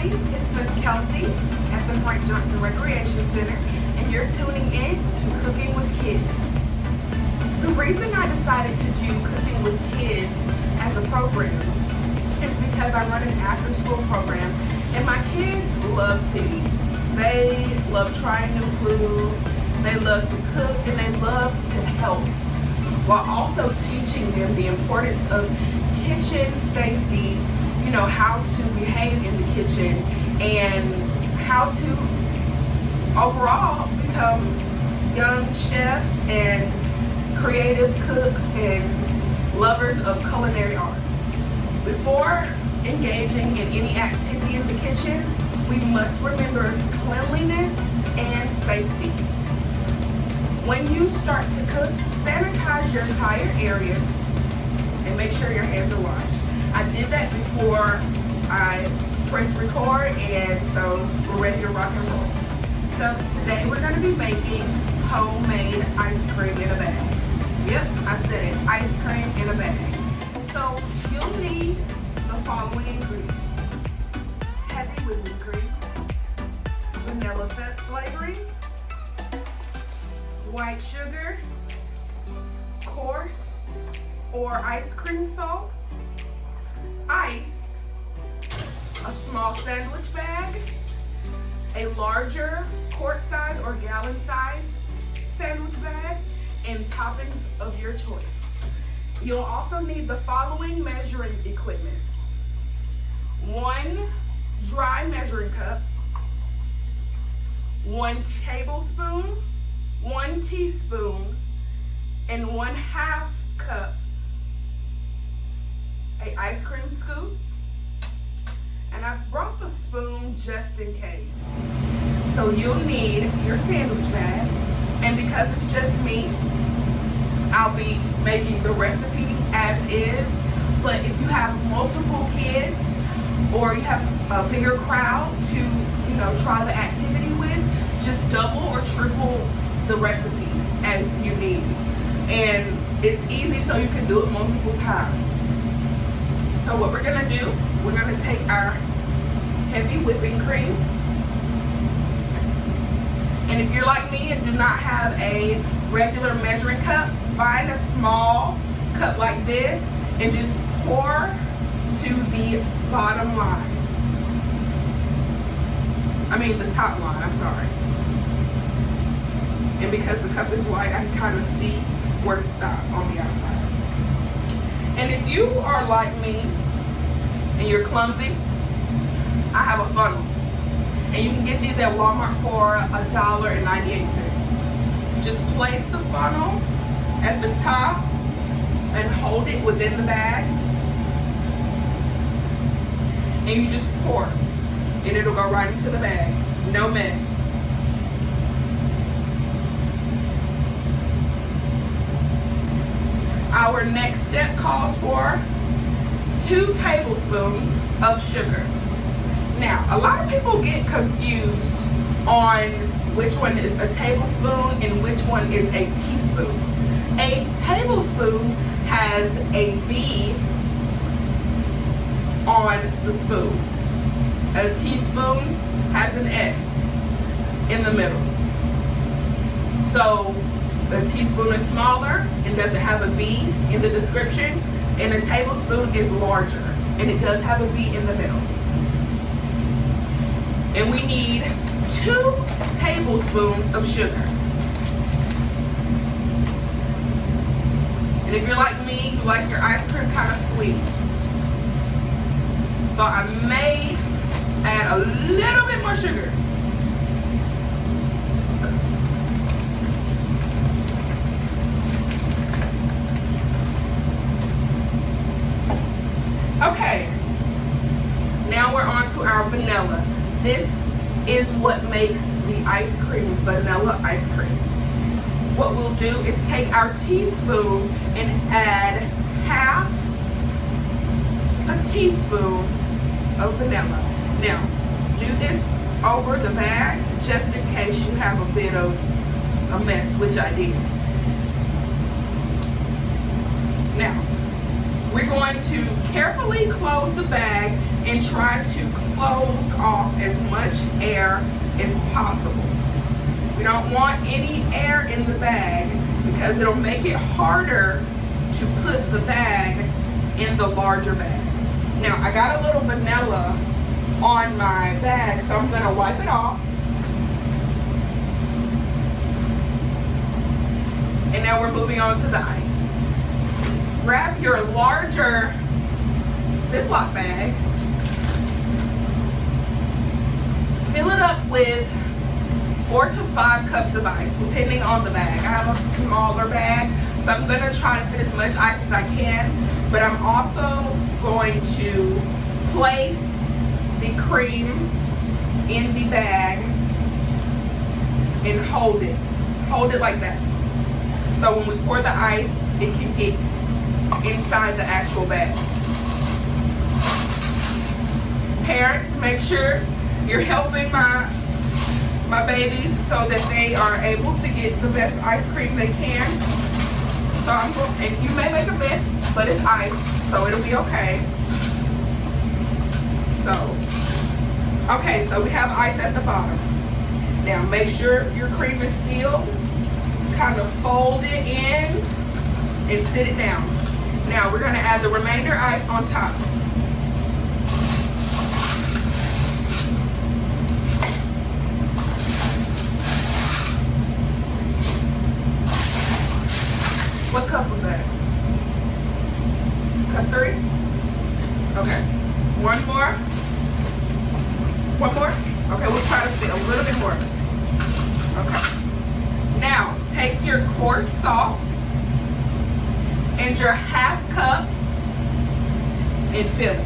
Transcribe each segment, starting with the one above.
everybody, it's Miss Kelsey at the Frank Johnson Recreation Center, and you're tuning in to Cooking with Kids. The reason I decided to do Cooking with Kids as a program is because I run an after-school program, and my kids love to eat. They love trying new foods, they love to cook, and they love to help, while also teaching them the importance of kitchen safety, how to behave in the kitchen, and how to overall become young chefs and creative cooks and lovers of culinary arts. Before engaging in any activity in the kitchen, we must remember cleanliness and safety. When you start to cook, sanitize your entire area and make sure your hands are washed. I did that before I pressed record, and so we're ready to rock and roll. So today we're going to be making homemade ice cream in a bag. Yep, I said it, ice cream in a bag. So you'll need the following ingredients: heavy whipping cream, vanilla flavoring, white sugar, coarse or ice cream salt, ice, a small sandwich bag, a larger quart size or gallon size sandwich bag, and toppings of your choice. You'll also need the following measuring equipment: 1 dry measuring cup, 1 tablespoon, 1 teaspoon, and 1/2 cup a ice cream scoop. And I brought the spoon just in case. So you'll need your sandwich bag, and because it's just me, I'll be making the recipe as is. But if you have multiple kids or you have a bigger crowd to try the activity with, just double or triple the recipe as you need. And it's easy, so you can do it multiple times. So what we're gonna do, we're gonna take our heavy whipping cream, and if you're like me and do not have a regular measuring cup, find a small cup like this and just pour to the bottom line. The top line, I'm sorry. And because the cup is white, I can kind of see where to stop on the outside. And if you are like me and you're clumsy, I have a funnel. And you can get these at Walmart for $1.98. Just place the funnel at the top and hold it within the bag. And you just pour, and it'll go right into the bag. No mess. Our next step calls for 2 tablespoons of sugar. Now, a lot of people get confused on which one is a tablespoon and which one is a teaspoon. A tablespoon has a B on the spoon. A teaspoon has an S in the middle. So a teaspoon is smaller and doesn't have a B in the description, and a tablespoon is larger and it does have a B in the middle. And we need 2 tablespoons of sugar. And if you're like me, you like your ice cream kind of sweet. So I may add a little bit more sugar. Okay, now we're on to our vanilla. This is what makes the ice cream vanilla ice cream. What we'll do is take our teaspoon and add 1/2 a teaspoon of vanilla. Now, do this over the bag just in case you have a bit of a mess, which I did. Now, we're going going to carefully close the bag and try to close off as much air as possible. We don't want any air in the bag because it'll make it harder to put the bag in the larger bag. Now, I got a little vanilla on my bag, so I'm gonna wipe it off. And now we're moving on to the ice. Grab your larger Ziploc bag, fill it up with 4 to 5 cups of ice, depending on the bag. I have a smaller bag, so I'm gonna try to fit as much ice as I can, but I'm also going to place the cream in the bag and hold it like that. So when we pour the ice, it can get inside the actual bag. Parents, make sure you're helping my babies so that they are able to get the best ice cream they can. So and you may make a mess, but it's ice, so it'll be okay. So we have ice at the bottom. Now make sure your cream is sealed. Kind of fold it in and sit it down. Now we're gonna add the remainder ice on top. What cup was that? Cup 3? Okay. One more? One more? Okay, we'll try to fit a little bit more. Okay. Now, take your coarse salt and your half cup and fill it.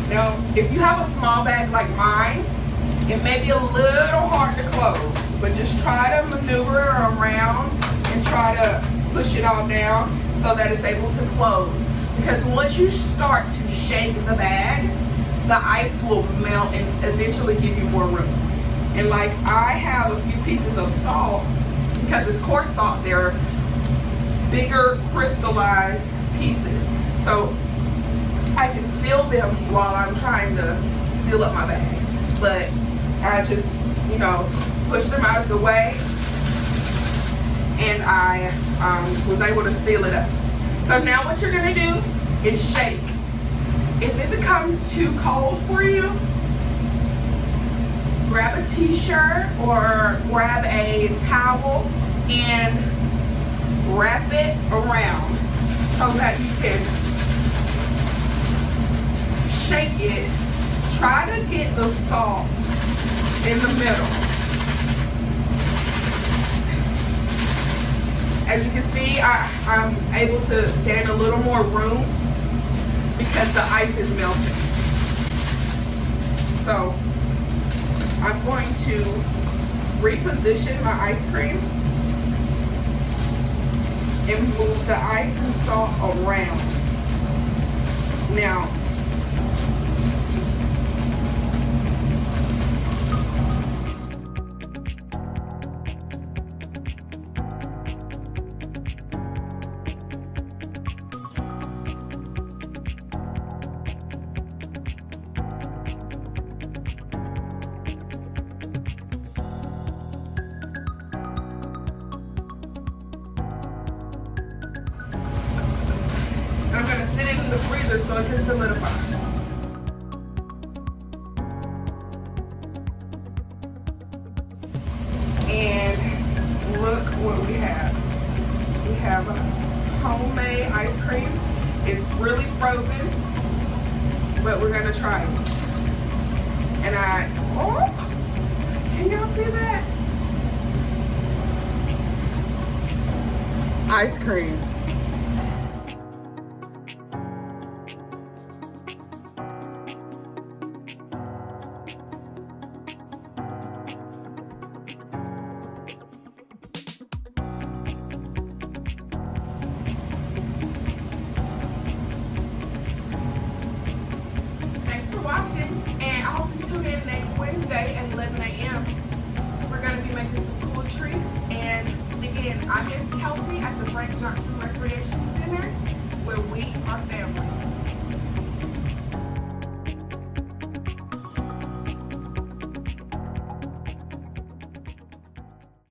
Now, if you have a small bag like mine, it may be a little hard to close, but just try to maneuver around and try to push it all down so that it's able to close. Because once you start to shake the bag, the ice will melt and eventually give you more room. And like I have a few pieces of salt, because it's coarse salt, they're bigger crystallized pieces. So I can feel them while I'm trying to seal up my bag. But I just, push them out of the way and I was able to seal it up. So now what you're gonna do is shake. If it becomes too cold for you, grab a t-shirt or grab a towel and wrap it around so that you can shake it. Try to get the salt in the middle. As you can see, I'm able to gain a little more room because the ice is melting. So I'm going to reposition my ice cream and move the ice and salt around. Now, I'm going to sit it in the freezer so it can solidify. And look what we have. We have a homemade ice cream. It's really frozen, but we're going to try it. And can y'all see that? Ice cream. Watching, and I hope you tune in next Wednesday and our family.